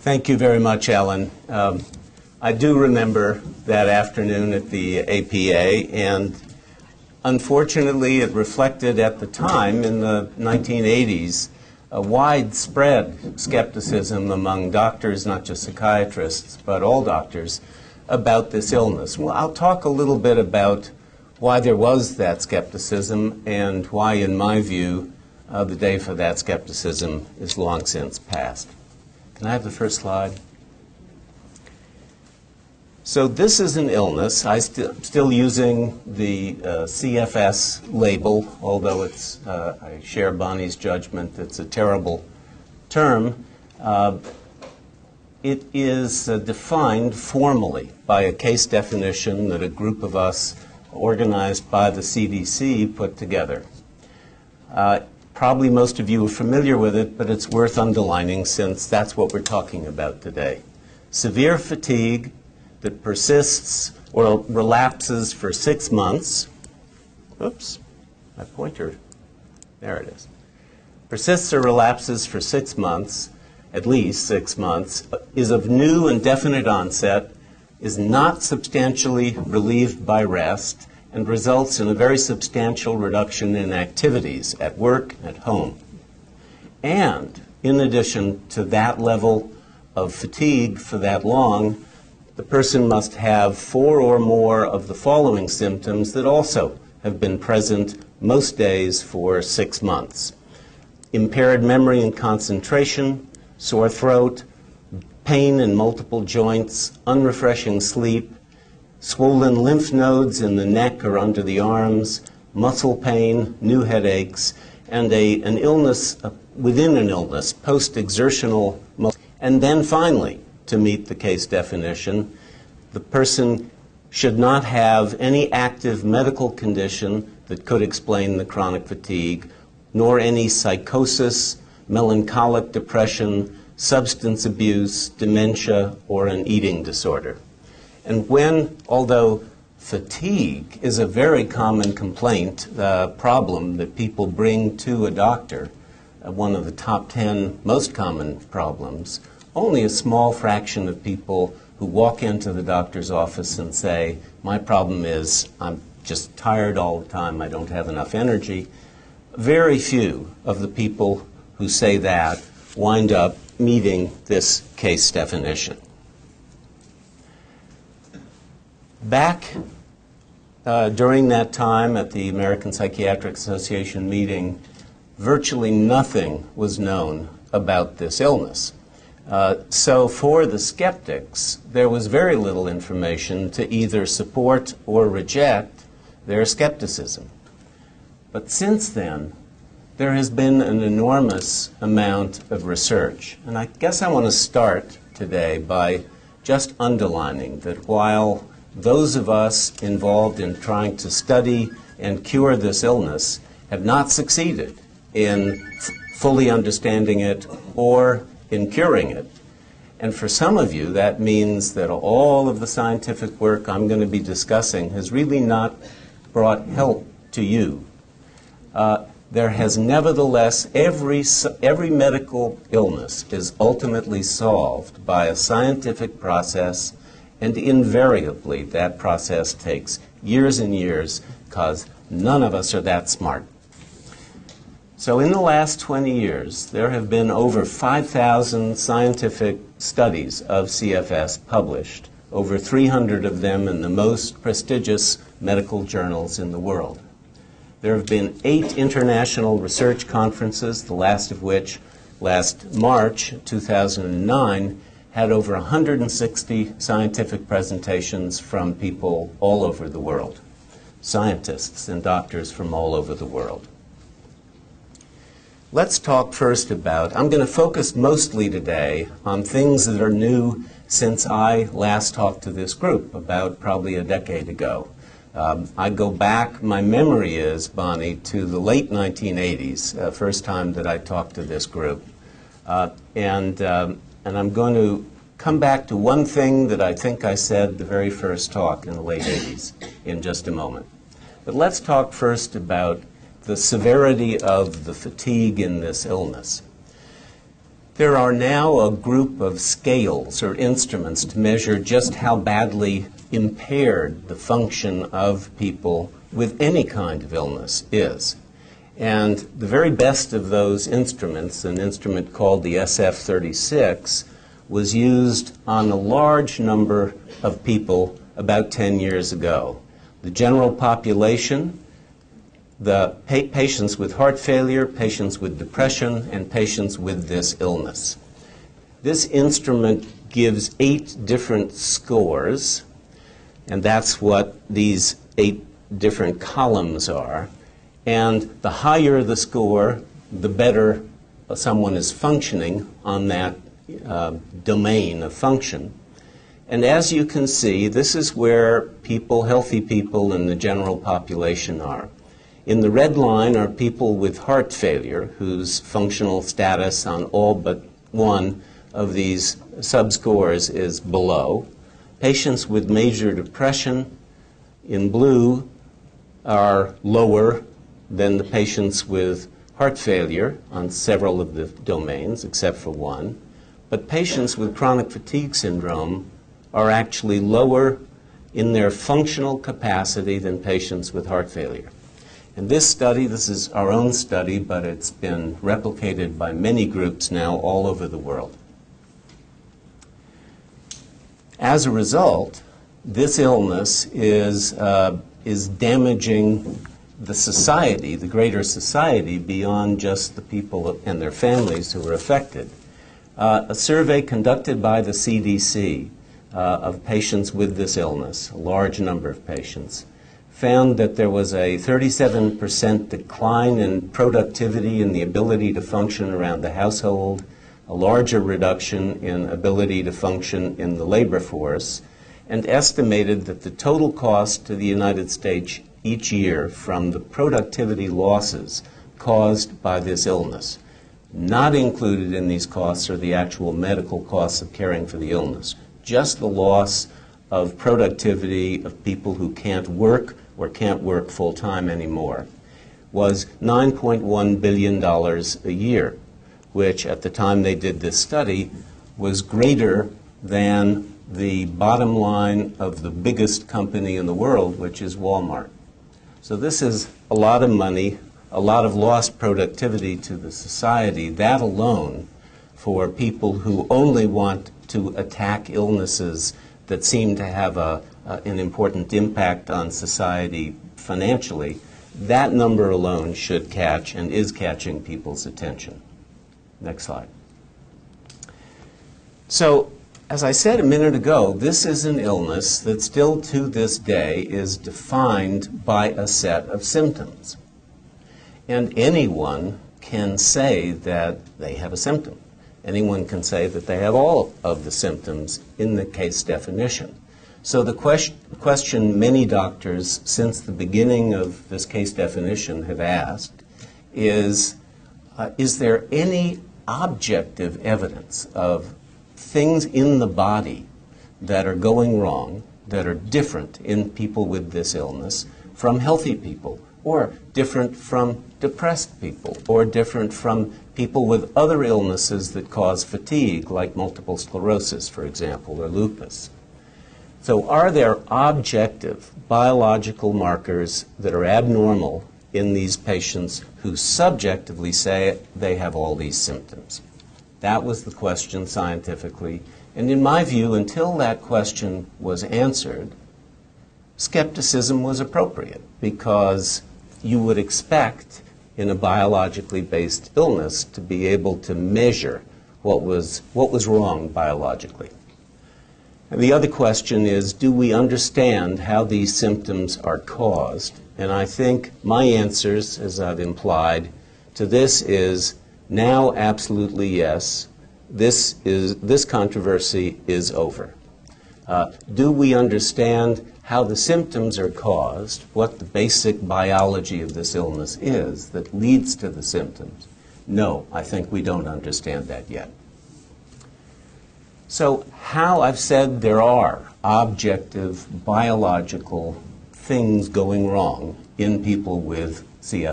Thank you very much, Alan. I do remember that afternoon at the APA, and unfortunately it reflected at the time, in the 1980s, a widespread skepticism among doctors, not just psychiatrists, but all doctors, about this illness. Well, I'll talk a little bit about why there was that skepticism and why, in my view, the day for that skepticism is long since past. Can I have the first slide? So this is an illness. I'm still using the CFS label, although it's, I share Bonnie's judgment, it's a terrible term. It is defined formally by a case definition that a group of us organized by the CDC put together. Probably most of you are familiar with it, but it's worth underlining since that's what we're talking about today. Severe fatigue that persists or relapses for 6 months. Oops, my pointer, there it is. Persists or relapses for 6 months, at least 6 months, is of new and definite onset, is not substantially relieved by rest, and results in a very substantial reduction in activities at work, at home. And in addition to that level of fatigue for that long, the person must have 4 or more of the following symptoms that also have been present most days for 6 months. Impaired memory and concentration, sore throat, pain in multiple joints, unrefreshing sleep, swollen lymph nodes in the neck or under the arms, muscle pain, new headaches, and an illness within an illness, post-exertional. And then finally, to meet the case definition, the person should not have any active medical condition that could explain the chronic fatigue, nor any psychosis, melancholic depression, substance abuse, dementia, or an eating disorder. And when, although fatigue is a very common complaint, problem that people bring to a doctor, one of the top 10 most common problems, only a small fraction of people who walk into the doctor's office and say, my problem is I'm just tired all the time, I don't have enough energy. Very few of the people who say that wind up meeting this case definition. Back during that time at the American Psychiatric Association meeting, virtually nothing was known about this illness. So for the skeptics, there was very little information to either support or reject their skepticism. But since then, there has been an enormous amount of research. And I guess I want to start today by just underlining that while those of us involved in trying to study and cure this illness have not succeeded in fully understanding it or in curing it. And for some of you, that means that all of the scientific work I'm going to be discussing has really not brought help to you. There has nevertheless, every medical illness is ultimately solved by a scientific process, and invariably that process takes years and years because none of us are that smart. So in the last 20 years, there have been over 5,000 scientific studies of CFS published, over 300 of them in the most prestigious medical journals in the world. There have been 8 international research conferences, the last of which, last March 2009, had over 160 scientific presentations from people all over the world, scientists and doctors from all over the world. Let's talk first about, I'm going to focus mostly today on things that are new since I last talked to this group about probably a decade ago. I go back, my memory is, Bonnie, to the late 1980s, first time that I talked to this group. And I'm going to come back to one thing that I think I said the very first talk in the late 80s in just a moment. But let's talk first about the severity of the fatigue in this illness. There are now a group of scales or instruments to measure just how badly impaired the function of people with any kind of illness is. And the very best of those instruments, an instrument called the SF-36, was used on a large number of people about 10 years ago. The general population, the patients with heart failure, patients with depression, and patients with this illness. This instrument gives 8 different scores, and that's what these 8 different columns are. And the higher the score, the better someone is functioning on that domain of function. And as you can see, this is where people, healthy people in the general population are. In the red line are people with heart failure whose functional status on all but one of these subscores is below. Patients with major depression in blue are lower than the patients with heart failure on several of the domains, except for one. But patients with chronic fatigue syndrome are actually lower in their functional capacity than patients with heart failure. And this study, this is our own study, but it's been replicated by many groups now all over the world. As a result, this illness is damaging the society, the greater society, beyond just the people and their families who are affected. A survey conducted by the CDC of patients with this illness, a large number of patients, found that there was a 37% decline in productivity and the ability to function around the household, a larger reduction in ability to function in the labor force, and estimated that the total cost to the United States each year from the productivity losses caused by this illness. Not included in these costs are the actual medical costs of caring for the illness, just the loss of productivity of people who can't work or can't work full-time anymore, was $9.1 billion a year, which at the time they did this study was greater than the bottom line of the biggest company in the world, which is Walmart. So this is a lot of money, a lot of lost productivity to the society, that alone, for people who only want to attack illnesses that seem to have an important impact on society financially. That number alone should catch and is catching people's attention. Next slide. So, as I said a minute ago, this is an illness that still to this day is defined by a set of symptoms. And anyone can say that they have a symptom. Anyone can say that they have all of the symptoms in the case definition. So the question many doctors since the beginning of this case definition have asked is there any objective evidence of things in the body that are going wrong, that are different in people with this illness from healthy people, or different from depressed people, or different from people with other illnesses that cause fatigue, like multiple sclerosis, for example, or lupus. So are there objective biological markers that are abnormal in these patients who subjectively say they have all these symptoms? That was the question scientifically. And in my view, until that question was answered, skepticism was appropriate, because you would expect in a biologically based illness to be able to measure what was wrong biologically. And the other question is, do we understand how these symptoms are caused? And I think my answers, as I've implied, to this is now absolutely yes. This controversy is over. Do we understand how the symptoms are caused, what the basic biology of this illness is that leads to the symptoms? No, I think we don't understand that yet. So how I've said there are objective biological things going wrong in people with CFS.